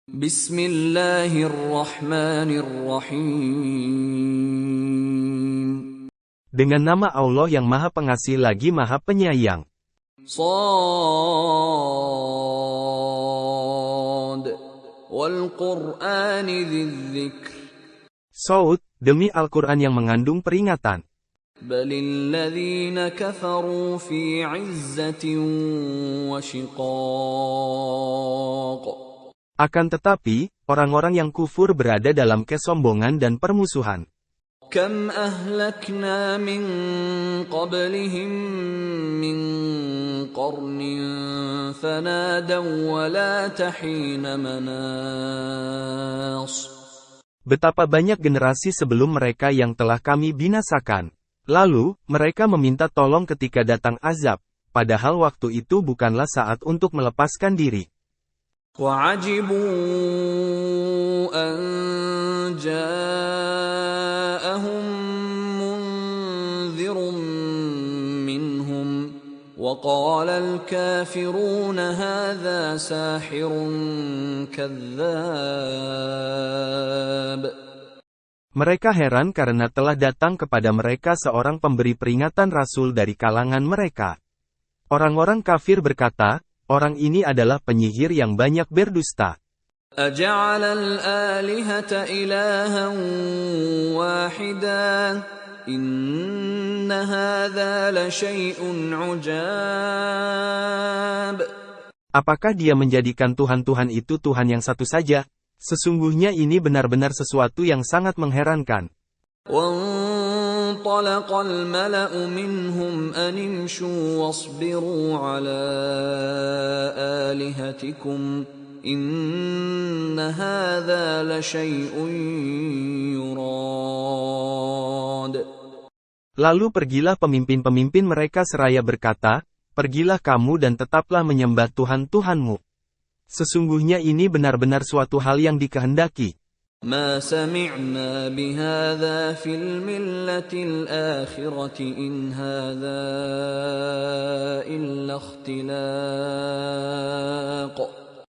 Bismillahirrahmanirrahim. Dengan nama Allah yang Maha Pengasih lagi Maha Penyayang. Shad wal Qur'ani dzikr. Shaud, demi Al-Quran yang mengandung peringatan. Balil ladzina kafaru fi 'izzatin wa shiqaq. Akan tetapi, orang-orang yang kufur berada dalam kesombongan dan permusuhan. Kam ahlakna min qablihim min qarnin fanadaw wa la tahina manas. Betapa banyak generasi sebelum mereka yang telah kami binasakan. Lalu, mereka meminta tolong ketika datang azab, padahal waktu itu bukanlah saat untuk melepaskan diri. وَعَجِبُوا أَن جَاءَهُم مُّنذِرٌ مِّنْهُمْ وَقَالَ الْكَافِرُونَ هَٰذَا سَاحِرٌ كَذَّابٌ. Mereka heran karena telah datang kepada mereka seorang pemberi peringatan Rasul dari kalangan mereka. Orang-orang kafir berkata, orang ini adalah penyihir yang banyak berdusta. أَجَعَلَ الْآلِهَةَ إِلَٰهًا وَاحِدًا إِنَّ هَٰذَا لَشَيْءٌ عُجَابٌ. Apakah dia menjadikan Tuhan-Tuhan itu Tuhan yang satu saja? Sesungguhnya ini benar-benar sesuatu yang sangat mengherankan. وَانطَلَقَ الْمَلَأُ مِنْهُمْ أَنِ امْشُوا وَاصْبِرُوا عَلَىٰ آلِهَتِكُمْ إِنَّ هَٰذَا لَشَيْءٌ يُرَادُ. Lalu pergilah pemimpin-pemimpin mereka seraya berkata, pergilah kamu dan tetaplah menyembah Tuhan-Tuhanmu. Sesungguhnya ini benar-benar suatu hal yang dikehendaki. ما سمعنا بهذا في الملة الآخرة إن هذا إلا اختلاق.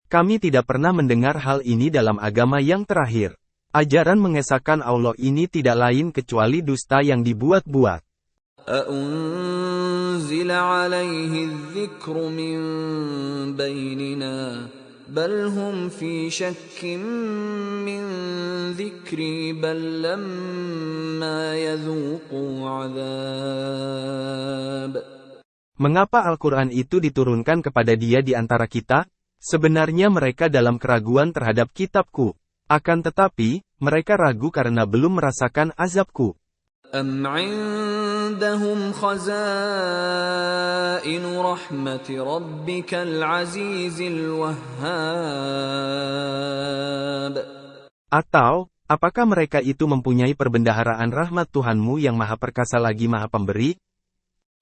Kami tidak pernah mendengar hal ini dalam agama yang terakhir. Ajaran mengesahkan Allah ini tidak lain kecuali dusta yang dibuat-buat. أأنزل عليه الذكر من بيننا بل هم في شك من ذكري بل لما يذوقوا عذاب. Mengapa Al-Quran itu diturunkan kepada dia di antara kita? Sebenarnya mereka dalam keraguan terhadap kitabku. Akan tetapi, mereka ragu karena belum merasakan azabku. أم عندهم خزائن رحمة ربك العزيز الوهاب. Atau, apakah mereka itu mempunyai perbendaharaan rahmat Tuhanmu yang Maha Perkasa lagi Maha Pemberi?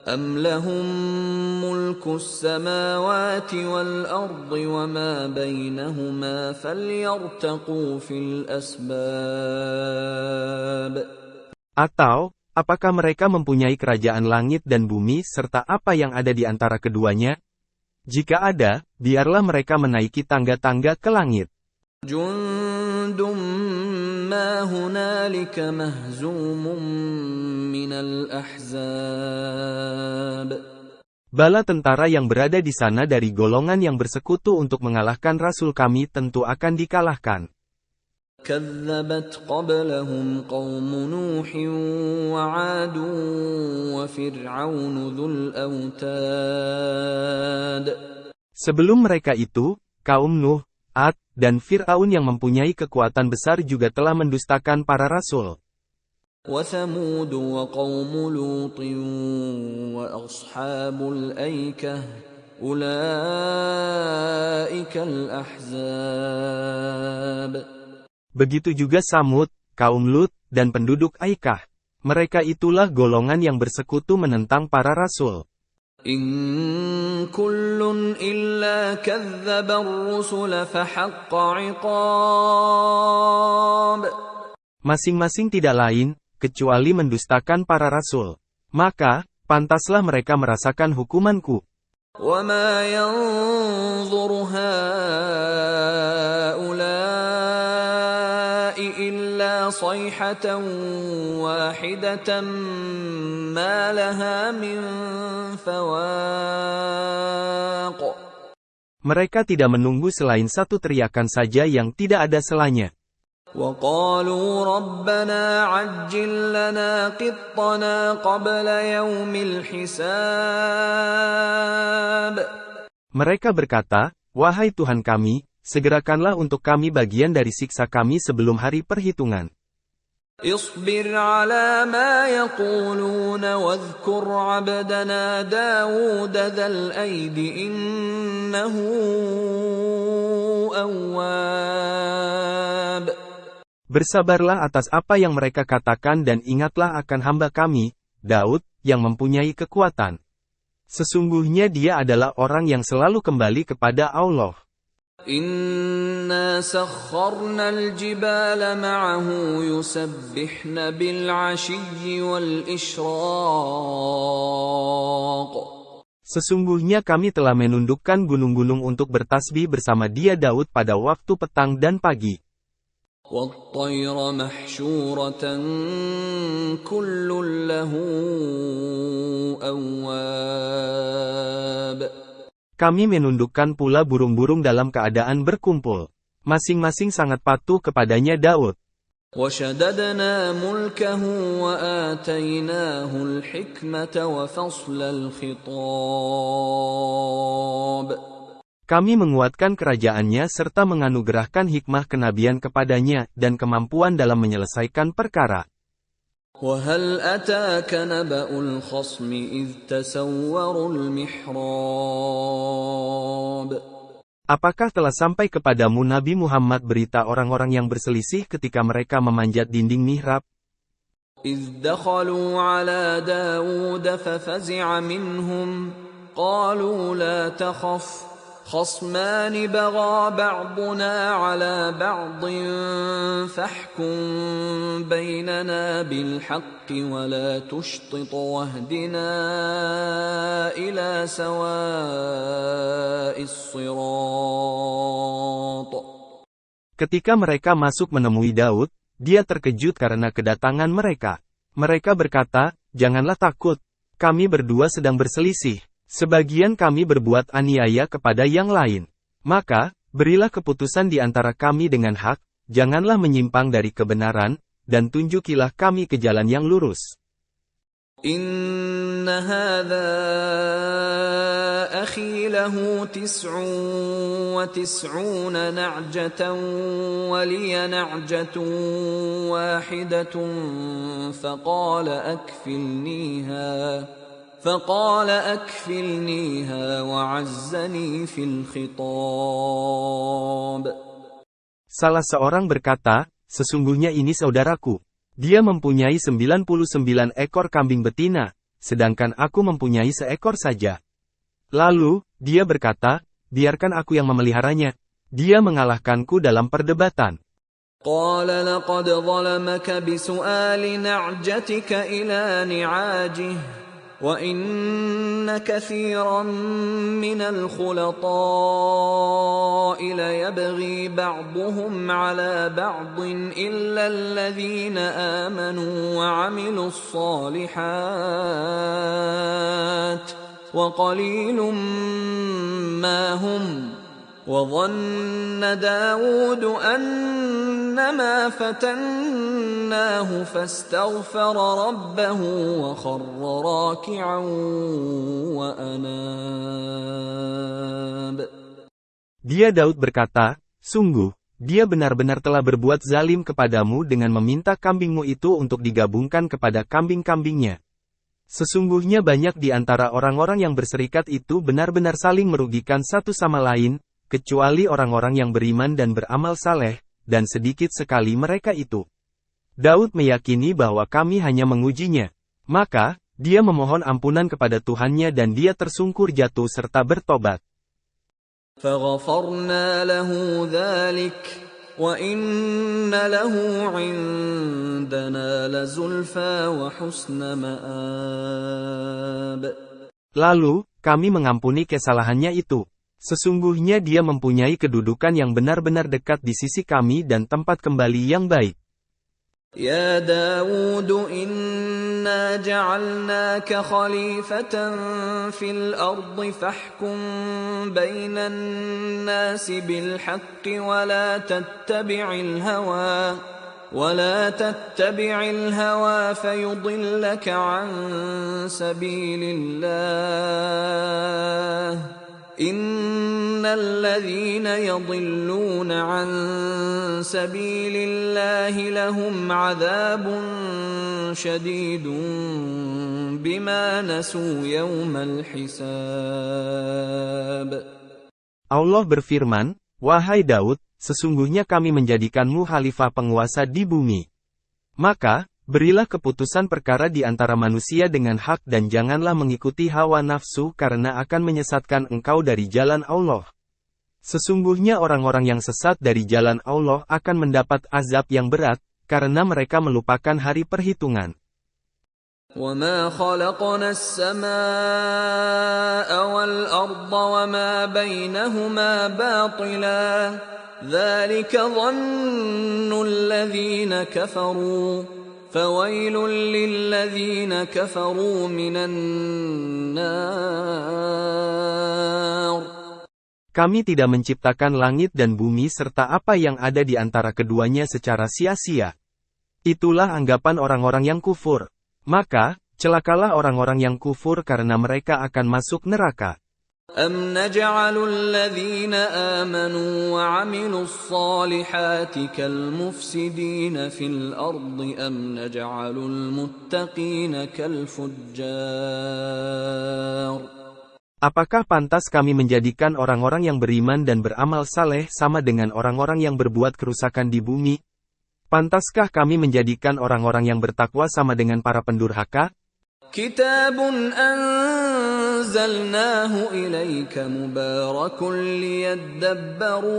أم لهم ملك السماوات والأرض وما بينهما فليرتقوا في الأسباب. Atau, apakah mereka mempunyai kerajaan langit dan bumi serta apa yang ada di antara keduanya? Jika ada, biarlah mereka menaiki tangga-tangga ke langit. Jundum ma hunalika mahzumun minal ahzab. Bala tentara yang berada di sana dari golongan yang bersekutu untuk mengalahkan Rasul kami tentu akan dikalahkan. كذبت قبلهم قوم نوح وعاد وفرعون ذو الأوتاد. Sebelum mereka itu, kaum Nuh, Ad, dan Fir'aun yang mempunyai kekuatan besar juga telah mendustakan para rasul. وثمود وقوم لوط وأصحاب الأيكة أولئك الأحزاب. Begitu juga Samud, kaum Lut, dan penduduk Aikah. Mereka itulah golongan yang bersekutu menentang para rasul. In kullun illa kadzdzaba ar-rusula fahaqqa 'iqab. Masing-masing tidak lain, kecuali mendustakan para rasul. Maka, pantaslah mereka merasakan hukumanku. وَمَا يَنظُرُ هَؤُلَاءِ صيحة واحدة ما لها من فواق. Mereka tidak menunggu selain satu teriakan saja yang tidak ada selanya. وقالوا ربنا عجل لنا قطنا قبل يوم الحساب. Mereka berkata, wahai Tuhan kami, segerakanlah untuk kami bagian dari siksa kami sebelum hari perhitungan. اصبر على ما يقولون واذكر عبدنا داود ذا الأيد إنه أواب. Bersabarlah atas apa yang mereka katakan dan ingatlah akan hamba kami, Daud, yang mempunyai kekuatan. Sesungguhnya dia adalah orang yang selalu kembali kepada Allah. Inna sakharna al-jibala ma'ahu yusabbihna bil-'ashiyyi wal-ishraq. Sesungguhnya kami telah menundukkan gunung-gunung untuk bertasbih bersama dia Daud pada waktu petang dan pagi. وَالطَّيْرَ مَحْشُورَةً كُلٌّ لَهُ أَوَّابٌ. Kami menundukkan pula burung-burung dalam keadaan berkumpul. Masing-masing sangat patuh kepadanya Daud. وَشَدَدْنَا مُلْكَهُ وَآتَيْنَاهُ الْحِكْمَةَ وَفَصْلَ الْخِطَابِ. Kami menguatkan kerajaannya serta menganugerahkan hikmah kenabian kepadanya, dan kemampuan dalam menyelesaikan perkara. وَهَلْ أَتَاكَ نَبَأُ الْخَصْمِ إِذْ تَسَوَّرُوا الْمِحْرَابَ. Apakah telah sampai kepadamu Nabi Muhammad berita orang-orang yang berselisih ketika mereka memanjat dinding mihrab? إِذْ دَخَلُوا عَلَى دَاوُودَ فَفَزِعَ مِنْهُمْ قَالُوا لَا تَخَفْ خصمان بغى بعضنا على بعض فاحكم بيننا بالحق ولا تشطط واهدنا إلى سواء الصراط. Ketika mereka masuk menemui Daud, dia terkejut karena kedatangan mereka. Mereka berkata, janganlah takut, kami berdua sedang berselisih. Sebagian kami berbuat aniaya kepada yang lain. Maka, berilah keputusan di antara kami dengan hak, janganlah menyimpang dari kebenaran, dan tunjukilah kami ke jalan yang lurus. Inna hadha akhi lahu 99 na'jatan wa liya na'jatun wahidatun فقال أكفلنيها وعزني في الخطاب. Salah seorang berkata, sesungguhnya ini saudaraku. Dia mempunyai 99 ekor kambing betina, sedangkan aku mempunyai seekor saja. Lalu, dia berkata, biarkan aku yang memeliharanya. Dia mengalahkanku dalam perdebatan. قال لقد ظلمك بسؤال نعجتك إلى نعاجه وَإِنَّ كَثِيرًا مِنَ الْخُلَطَاءِ لَيَبْغِي بَعْضُهُمْ عَلَى بَعْضٍ إِلَّا الَّذِينَ آمَنُوا وَعَمِلُوا الصَّالِحَاتِ وَقَلِيلٌ مَا هُمْ وَظَنَّ دَاوُودُ أَنَّمَا فَتَنَّاهُ فَاسْتَغْفَرَ رَبَّهُ وَخَرَّ رَاكِعًا وَأَنَابَ. Dia Daud berkata, sungguh, dia benar-benar telah berbuat zalim kepadamu dengan meminta kambingmu itu untuk digabungkan kepada kambing-kambingnya. Sesungguhnya banyak di antara orang-orang yang berserikat itu benar-benar saling merugikan satu sama lain, kecuali orang-orang yang beriman dan beramal saleh, dan sedikit sekali mereka itu. Daud meyakini bahwa kami hanya mengujinya. Maka, dia memohon ampunan kepada Tuhannya dan dia tersungkur jatuh serta bertobat. فَغَفَرْنَا لَهُ ذَلِكَ وَإِنَّ لَهُ عِندَنَا لَزُلْفَى وَحُسْنَ مَآبٍ. Lalu, kami mengampuni kesalahannya itu. Sesungguhnya dia mempunyai kedudukan yang benar-benar dekat di sisi kami dan tempat kembali yang baik. يا داود إنا جعلناك خليفة في الأرض فاحكم بين الناس بالحق ولا تتبع الهوى فيضلك عن سبيل الله إن الذين يضلون عن سبيل الله لهم عذاب شديد بما نسوا يوم الحساب. Allah berfirman, "Wahai Daud, sesungguhnya kami menjadikanmu khalifah penguasa di bumi. Maka, berilah keputusan perkara di antara manusia dengan hak dan janganlah mengikuti hawa nafsu karena akan menyesatkan engkau dari jalan Allah. Sesungguhnya orang-orang yang sesat dari jalan Allah akan mendapat azab yang berat, karena mereka melupakan hari perhitungan." وَمَا خَلَقْنَا السَّمَاءَ وَالْأَرْضَ وَمَا بَيْنَهُمَا بَاطِلًا ذَلِكَ ظَنُّ الَّذِينَ كَفَرُوا فَوَيْلٌ لِّلَّذِينَ كَفَرُوا مِنَ النَّارِ. Kami tidak menciptakan langit dan bumi serta apa yang ada di antara keduanya secara sia-sia. Itulah anggapan orang-orang yang kufur. Maka, celakalah orang-orang yang kufur karena mereka akan masuk neraka. أَمْ نَجْعَلُ الَّذِينَ آمَنُوا وَعَمِلُوا الصَّالِحَاتِ كَالْمُفْسِدِينَ فِي الْأَرْضِ أَمْ نَجْعَلُ الْمُتَّقِينَ كَالْفُجَّارِ. Apakah pantas kami menjadikan orang-orang yang beriman dan beramal saleh sama dengan orang-orang yang berbuat kerusakan di bumi? Pantaskah kami menjadikan orang-orang yang bertakwa sama dengan para pendurhaka? كِتَابٌ أَنزَلْنَاهُ إِلَيْكَ مُبَارَكٌ لِيَدَّبَّرُوا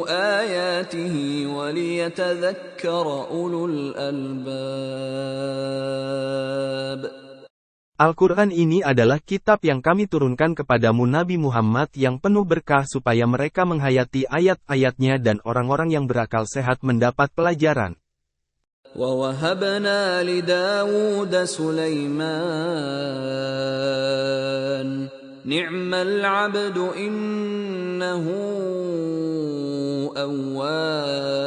آيَاتِهِ وَلِيَتَذَكَّرَ أُولُو الْأَلْبَابِ. Al-Quran ini adalah kitab yang kami turunkan kepadamu Nabi Muhammad yang penuh berkah supaya mereka menghayati ayat-ayatnya dan orang-orang yang berakal sehat mendapat pelajaran. وَوَهَبْنَا لِدَاوُودَ سُلَيْمَانَ نِعْمَ الْعَبْدُ إِنَّهُ أَوَّابٌ.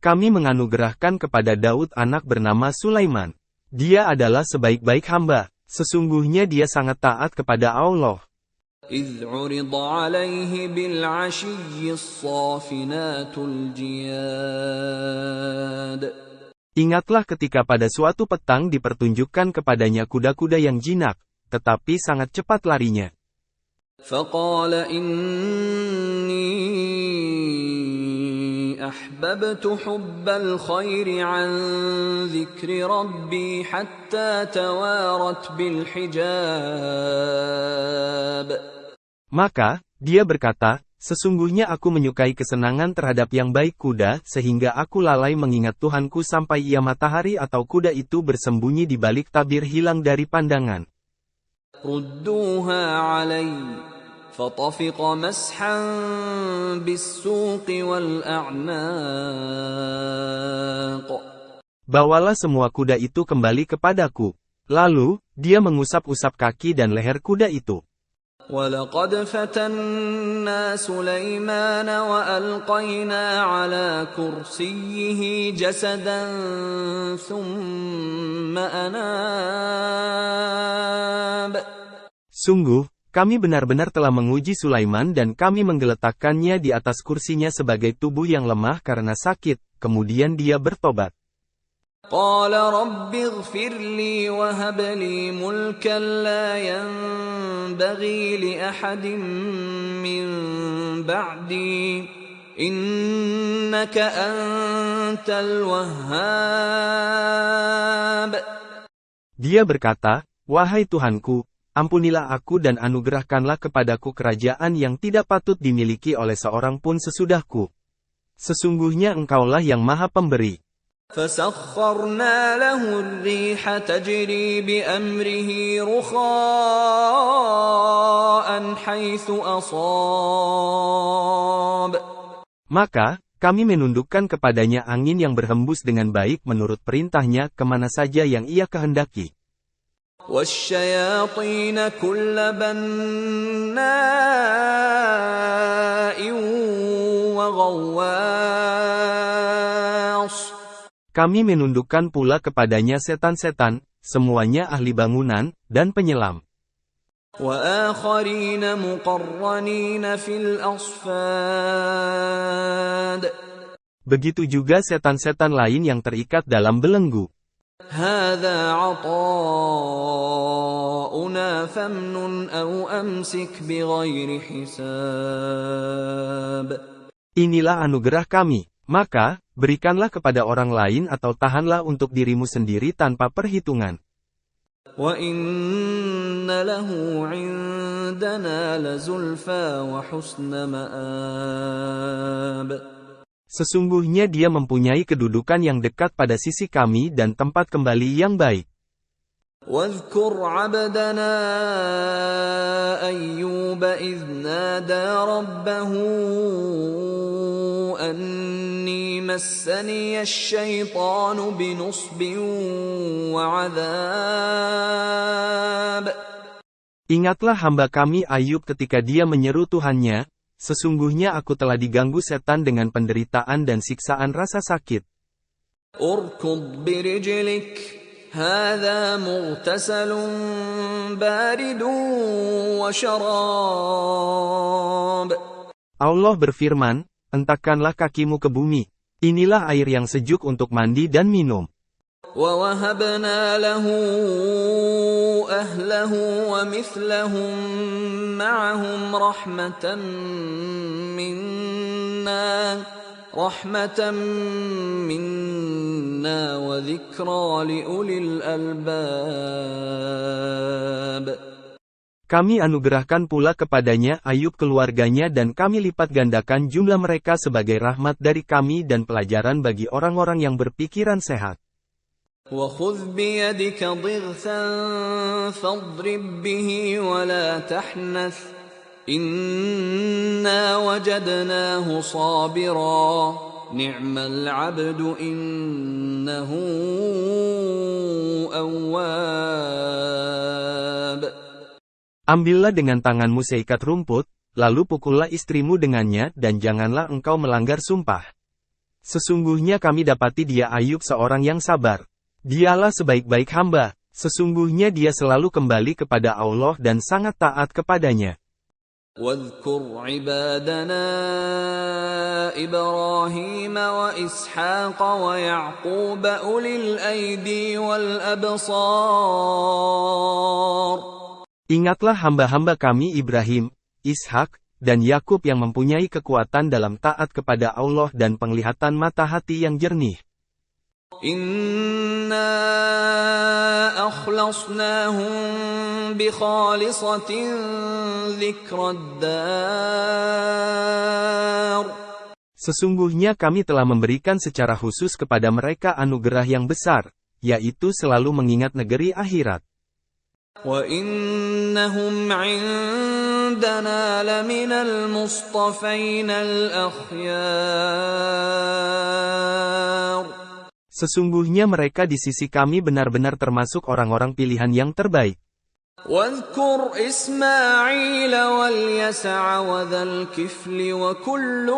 Kami menganugerahkan kepada Daud anak bernama Sulaiman. Dia adalah sebaik-baik hamba. Sesungguhnya dia sangat taat kepada Allah. إِذْ عُرِضَ عَلَيْهِ بِالْعَشِيِّ الصَّافِنَاتُ الْجِيَادُ. Ingatlah ketika pada suatu petang dipertunjukkan kepadanya kuda-kuda yang jinak, tetapi sangat cepat larinya. فَقَالَ إِنِّي أَحْبَبْتُ حُبَّ الْخَيْرِ عَنْ ذِكْرِ رَبِّي حَتَّى تَوَارَتْ بِالْحِجَابِ. Maka, dia berkata, sesungguhnya aku menyukai kesenangan terhadap yang baik kuda sehingga aku lalai mengingat Tuhanku sampai ia matahari atau kuda itu bersembunyi di balik tabir hilang dari pandangan. رُدُّوهَا عَلَيَّ فَطَفِقَ مَسْحًا بِالسُّوقِ وَالْأَعْنَاقِ. Bawalah semua kuda itu kembali kepadaku. Lalu, dia mengusap-usap kaki dan leher kuda itu. وَلَقَدْ فَتَنَّا سُلَيْمَانَ وَأَلْقَيْنَا عَلَى كُرْسِيِّهِ جَسَدًا ثُمَّ أَنَابَ. Sungguh, kami benar-benar telah menguji Sulaiman dan kami menggeletakkannya di atas kursinya sebagai tubuh yang lemah karena sakit, kemudian dia bertobat. قال رب اغفر لي وهب لي ملكا لا ينبغي لأحد من بعدي إنك أنت الوهاب. Dia berkata, "Wahai Tuhanku, ampunilah aku dan anugerahkanlah kepadaku kerajaan yang tidak patut dimiliki oleh seorang pun sesudahku. Sesungguhnya Engkaulah yang Maha Pemberi." فسخرنا له الريح تجري بأمره رخاء حيث أصاب. Maka, Kami menundukkan kepadanya angin yang berhembus dengan baik menurut perintahnya kemana saja yang ia kehendaki. وَالشَّيَاطِينَ كُلَّ بَنَّاءٍ وَغَوَّاصٍ. Kami menundukkan pula kepadanya setan-setan, semuanya ahli bangunan, dan penyelam. وَآخَرِينَ مُقَرَّنِينَ فِي الْأَصْفَادِ. Begitu juga setan-setan lain yang terikat dalam belenggu. هَذَا عَطَاؤُنَا فَامْنُنْ أَوْ أَمْسِكْ بِغَيْرِ حِسَابٍ. Inilah anugerah kami, maka, berikanlah kepada orang lain atau tahanlah untuk dirimu sendiri tanpa perhitungan. وَإِنَّ لَهُ عِندَنَا لَزُلْفَىٰ وَحُسْنَ مَآبٍ. Sesungguhnya dia mempunyai kedudukan yang dekat pada sisi kami dan tempat kembali yang baik. وَاذْكُرْ عَبْدَنَا أَيُّوبَ إِذْ نَادَىٰ رَبَّهُ أَنِّي مَسَّنِيَ الشَّيْطَانُ بِنُصْبٍ وَعَذَابٍ. Ingatlah hamba kami Ayub ketika dia menyeru Tuhannya, sesungguhnya aku telah diganggu setan dengan penderitaan dan siksaan rasa sakit. اركض برجلك هذا مغتسل بارد وشراب. Allah berfirman, hentakkanlah kakimu ke bumi. Inilah air yang sejuk untuk mandi dan minum. ووهبنا له أهله ومثلهم معهم رحمة منا وذكرى لأولي الألباب. Kami anugerahkan pula kepadanya Ayub keluarganya dan kami lipat gandakan jumlah mereka sebagai rahmat dari kami dan pelajaran bagi orang-orang yang berpikiran sehat. وَخُذْ بِيَدِكَ ضِغْثًا فَاضْرِبْ بِهِ وَلَا تَحْنَثْ إِنَّا وَجَدْنَاهُ صَابِرًا نِعْمَ الْعَبْدُ إِنَّهُ أَوَّابٌ. Ambillah dengan tanganmu seikat rumput, lalu pukullah istrimu dengannya dan janganlah engkau melanggar sumpah. Sesungguhnya kami dapati dia Ayub seorang yang sabar. Dialah sebaik-baik hamba, sesungguhnya dia selalu kembali kepada Allah dan sangat taat kepadanya. وَاذْكُرْ عِبَادَنَا إِبْرَاهِيمَ وَإِسْحَاقَ وَيَعْقُوبَ أُولِي الْأَيْدِي وَالْأَبْصَارِ. Ingatlah hamba-hamba kami Ibrahim, Ishak, dan Yakub yang mempunyai kekuatan dalam taat kepada Allah dan penglihatan mata hati yang jernih. Inna akhlasnahum bi khalisatin dzikrad dar. Sesungguhnya kami telah memberikan secara khusus kepada mereka anugerah yang besar, yaitu selalu mengingat negeri akhirat. Wa innahum 'indana laminal mustafainal akhyar. Sesungguhnya mereka di sisi kami benar-benar termasuk orang-orang pilihan yang terbaik. وَاذْكُرْ إِسْمَاعِيلَ وَالْيَسَعَ وَذَا الْكِفْلِ وَكُلٌّ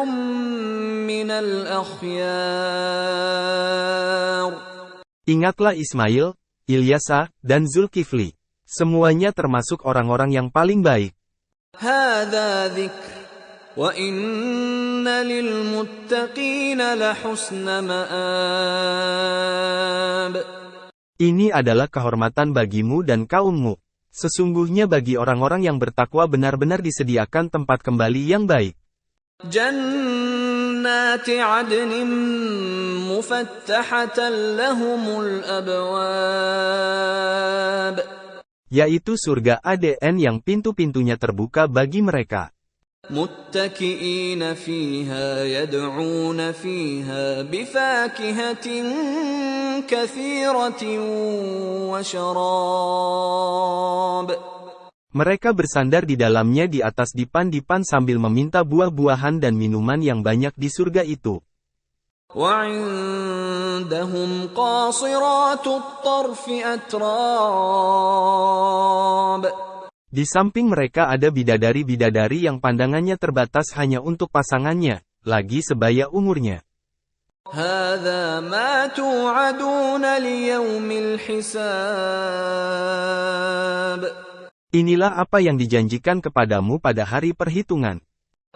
مِّنَ الْأَخْيَارِ. Ingatlah Ismail, Ilyasa, dan Zulkifli. Semuanya termasuk orang-orang yang paling baik. هَذَا ذِكْرٌ وَإِنَّ لِلْمُتَّقِينَ لَحُسْنَ مَآبٍ. Ini adalah kehormatan bagimu dan kaummu. Sesungguhnya bagi orang-orang yang bertakwa benar-benar disediakan tempat kembali yang baik. جَنَّاتِ عَدْنٍ مُفَتَّحَةً لَهُمُ الْأَبْوَابُ. Yaitu surga ADN yang pintu-pintunya terbuka bagi mereka. متكئين فيها يدعون فيها بفاكهة كثيرة وشراب. Mereka bersandar di dalamnya di atas dipan-dipan sambil meminta buah-buahan dan minuman yang banyak di surga itu. وعندهم قاصرات الطرف أتراب. Di samping mereka ada bidadari-bidadari yang pandangannya terbatas hanya untuk pasangannya, lagi sebaya umurnya. هذا ما توعدون ليوم الحساب. Inilah apa yang dijanjikan kepadamu pada hari perhitungan.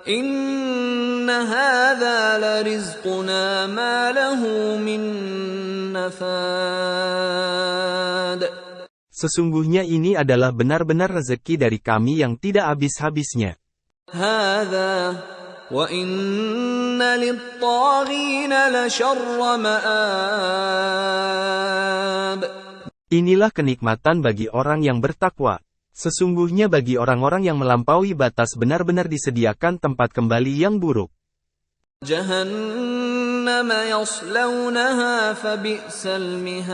إن هذا لرزقنا ما له من نفاد. Sesungguhnya ini adalah benar-benar rezeki dari kami yang tidak habis-habisnya. هذا وإن للطاغين لشر مآب. Inilah kenikmatan bagi orang yang bertakwa. Sesungguhnya bagi orang-orang yang melampaui batas benar-benar disediakan tempat kembali yang buruk. جهنم يصلونها فبئس المهاد.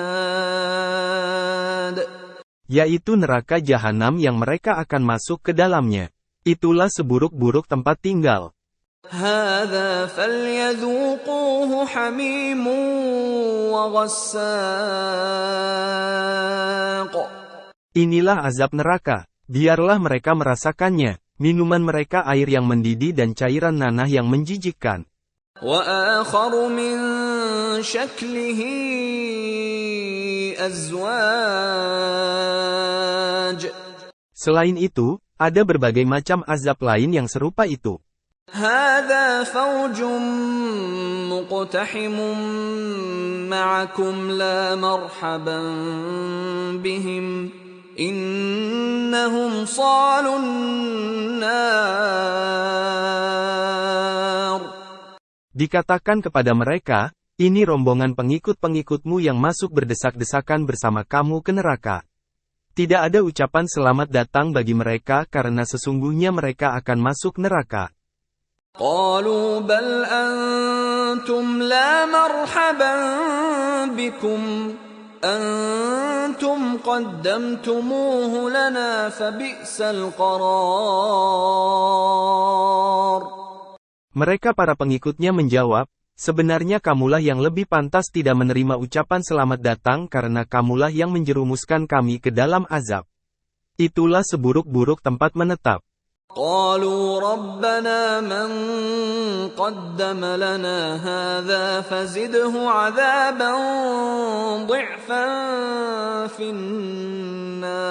Yaitu neraka jahanam yang mereka akan masuk ke dalamnya. Itulah seburuk-buruk tempat tinggal. هذا فليذوقوه حميم وغساق. Inilah azab neraka. Biarlah mereka merasakannya. Minuman mereka air yang mendidih dan cairan nanah yang menjijikkan. وآخر من شكله أزواج. Selain itu, ada berbagai macam azab lain yang serupa itu. هذا فوج مقتحم معكم لا مرحبا بهم إنهم صالوا النار. Dikatakan kepada mereka, ini rombongan pengikut-pengikutmu yang masuk berdesak-desakan bersama kamu ke neraka. Tidak ada ucapan selamat datang bagi mereka karena sesungguhnya mereka akan masuk neraka. قالوا بل أنتم لا مرحبا بكم أنتم قدمتموه لنا فبئس القرار. Mereka para pengikutnya menjawab, sebenarnya kamulah yang lebih pantas tidak menerima ucapan selamat datang karena kamulah yang menjerumuskan kami ke dalam azab. Itulah seburuk-buruk tempat menetap. قالوا ربنا من قدم لنا هذا فزده عذابا ضعفا في النار.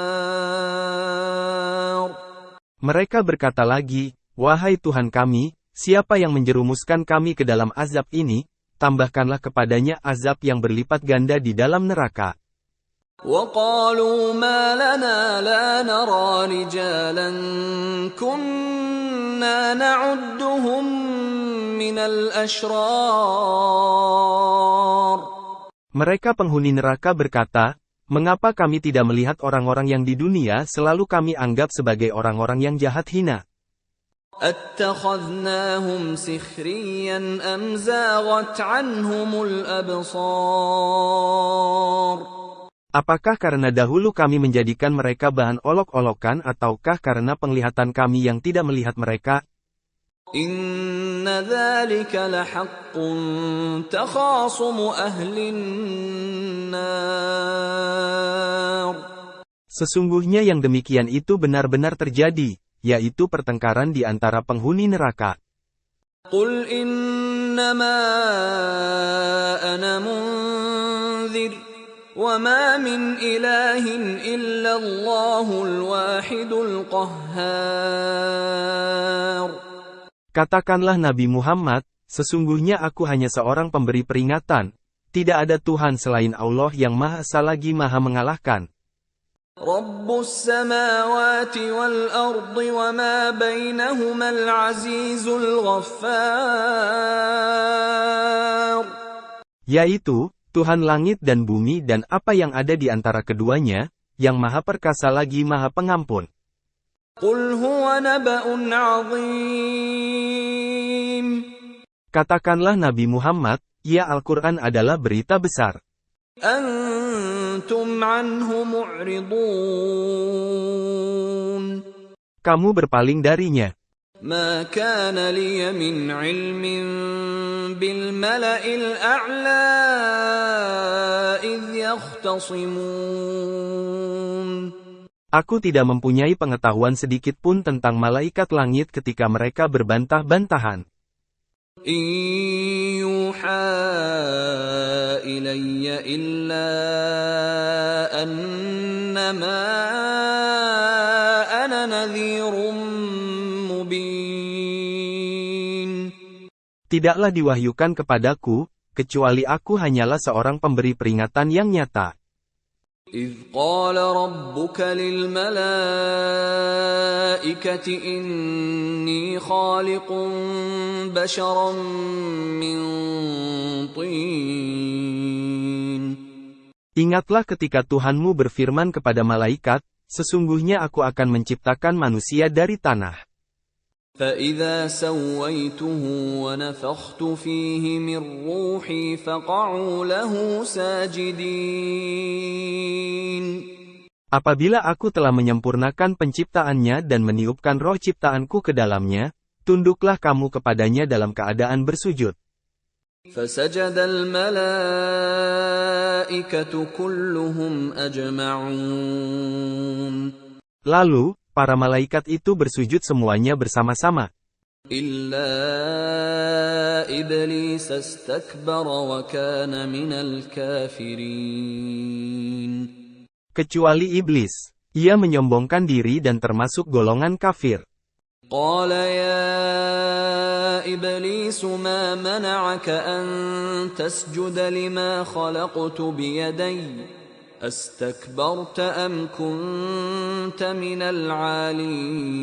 Mereka berkata lagi, wahai Tuhan kami, siapa yang menjerumuskan kami ke dalam azab ini, tambahkanlah kepadanya azab yang berlipat ganda di dalam neraka. وقالوا ما لنا لا نرى رجالا كنا نعدهم من الأشرار. Mereka penghuni neraka berkata, mengapa kami tidak melihat orang-orang yang di dunia selalu kami anggap sebagai orang-orang yang jahat hina? أتخذناهم سخريا أم زاغت عنهم الأبصار. Apakah karena dahulu kami menjadikan mereka bahan olok-olokan ataukah karena penglihatan kami yang tidak melihat mereka? Inna dzalika lahaqqun takhasumu ahlin nar. Sesungguhnya yang demikian itu benar-benar terjadi, yaitu pertengkaran di antara penghuni neraka. Qul innama ana munzir. وَمَا مِنْ إِلَٰهٍ إِلَّا اللَّهُ الْوَاحِدُ الْقَهَّارُ. Katakanlah Nabi Muhammad, sesungguhnya aku hanya seorang pemberi peringatan. Tidak ada Tuhan selain Allah yang Maha Esa lagi Maha mengalahkan. رَبُّ السَّمَاوَاتِ وَالْأَرْضِ وَمَا بَيْنَهُمَا الْعَزِيزُ الْغَفَّارُ. Yaitu, Tuhan langit dan bumi dan apa yang ada di antara keduanya, yang Maha Perkasa lagi Maha Pengampun. Qul huwa naba'un 'azim. Katakanlah Nabi Muhammad, ya Al-Quran adalah berita besar. Antum anhu mu'ridun. Kamu berpaling darinya. ما كان لي من علم بالملأ الأعلى إذ يختصمون. Aku tidak mempunyai pengetahuan sedikit pun tentang malaikat langit ketika mereka berbantah-bantahan. إن يوحى إلي إلا أنما أنا نذير مبين. Tidaklah diwahyukan kepadaku, kecuali aku hanyalah seorang pemberi peringatan yang nyata. إذ قال ربك للملائكة إني خالق بشرا من طين. Ingatlah ketika Tuhanmu berfirman kepada malaikat, sesungguhnya aku akan menciptakan manusia dari tanah. فإذا سويته ونفخت فيه من روحي فقعوا له ساجدين. Apabila aku telah menyempurnakan penciptaannya dan meniupkan roh ciptaanku ke dalamnya, tunduklah kamu kepadanya dalam keadaan bersujud. فسجد الملائكة كلهم أجمعون. Lalu, para malaikat itu bersujud semuanya bersama-sama. إلا إبليس استكبر وكان من الكافرين. Kecuali iblis. Ia menyombongkan diri dan termasuk golongan kafir. قال يا إبليس ما منعك أن تسجد لما خلقت بيدي أستكبرت أم كنت من العالين.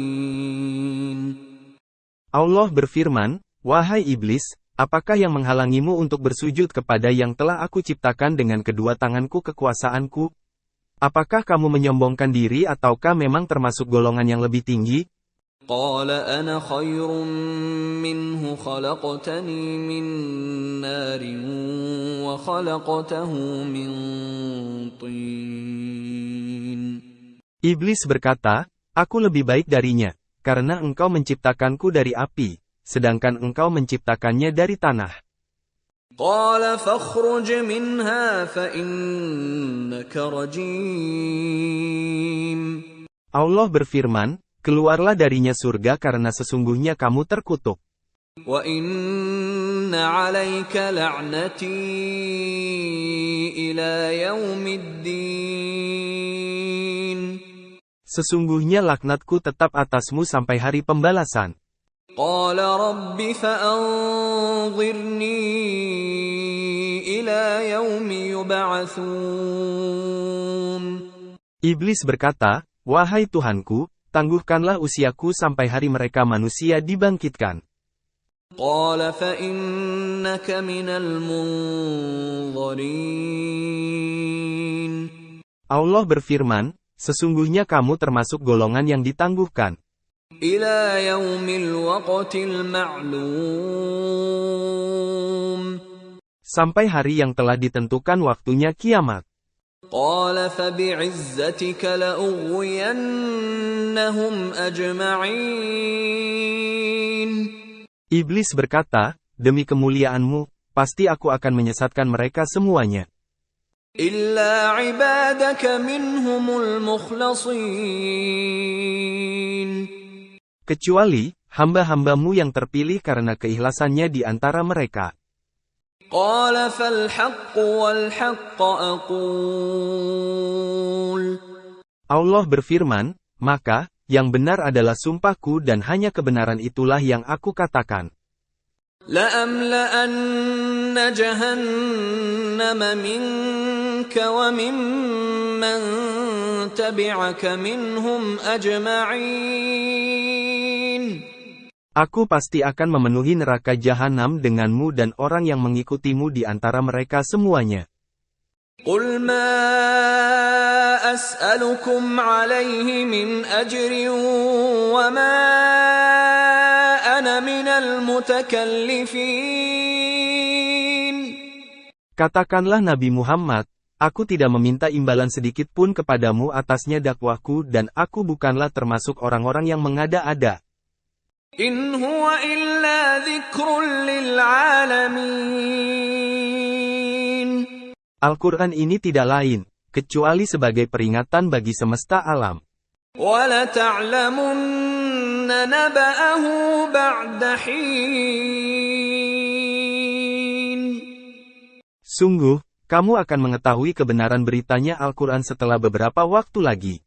Allah berfirman, "Wahai iblis, apakah yang menghalangimu untuk bersujud kepada yang telah aku ciptakan dengan kedua tanganku kekuasaanku? Apakah kamu menyombongkan diri ataukah memang termasuk golongan yang lebih tinggi?" قال أنا خير منه خلقتني من نار وخلقته من طين. Iblis berkata, "Aku lebih baik darinya, karena engkau menciptakanku dari api, sedangkan engkau menciptakannya dari tanah." قال فاخرج منها فإنك رجيم. Allah berfirman, "Keluarlah darinya surga karena sesungguhnya kamu terkutuk. وَإِنَّ عَلَيْكَ لَعْنَتِي إِلَى يَوْمِ الدِّينِ. Sesungguhnya laknatku tetap atasmu sampai hari pembalasan." قَالَ رَبِّ فَأَنظِرْنِي إِلَى يَوْمِ يُبْعَثُونَ. Iblis berkata, "Wahai Tuhanku, tangguhkanlah usiaku sampai hari mereka manusia dibangkitkan." قَالَ فَإِنَّكَ مِنَ الْمُنظَرِينَ. Allah berfirman, "Sesungguhnya kamu termasuk golongan yang ditangguhkan. إِلَى يَوْمِ الْوَقْتِ الْمَعْلُومِ. Sampai hari yang telah ditentukan waktunya kiamat." قَالَ فَبِعِزَّتِكَ لَأُغْوِيَنَّهُمْ أَجْمَعِينَ. Iblis berkata, "Demi kemuliaanmu, pasti aku akan menyesatkan mereka semuanya. إِلَّا عِبَادَكَ مِنْهُمُ الْمُخْلَصِينَ. Kecuali, hamba-hambamu yang terpilih karena keikhlasannya di antara mereka." قَالَ فَالْحَقُّ وَالْحَقَّ أَقُولُ. Allah berfirman, "Maka, yang benar adalah sumpahku dan hanya kebenaran itulah yang aku katakan. لَأَمْلَأَنَّ جَهَنَّمَ مِنْكَ وَمِمَّنْ تَبِعَكَ مِنْهُمْ أَجْمَعِينَ. Aku pasti akan memenuhi neraka jahanam denganmu dan orang yang mengikutimu di antara mereka semuanya. قُلْ مَا أَسْأَلُكُمْ عَلَيْهِ مِنْ أَجْرٍ وَمَا أَنَا مِنَ الْمُتَكَلِّفِينَ. Katakanlah Nabi Muhammad, aku tidak meminta imbalan sedikit pun kepadamu atasnya dakwahku dan aku bukanlah termasuk orang-orang yang mengada-ada. إن هو إلا ذكر للعالمين. Al-Quran ini tidak lain, kecuali sebagai peringatan bagi semesta alam. وَلَتَعْلَمُنَّ نَبَأَهُ بَعْدَ حِينٍ. Sungguh, kamu akan mengetahui kebenaran beritanya Al-Quran setelah beberapa waktu lagi.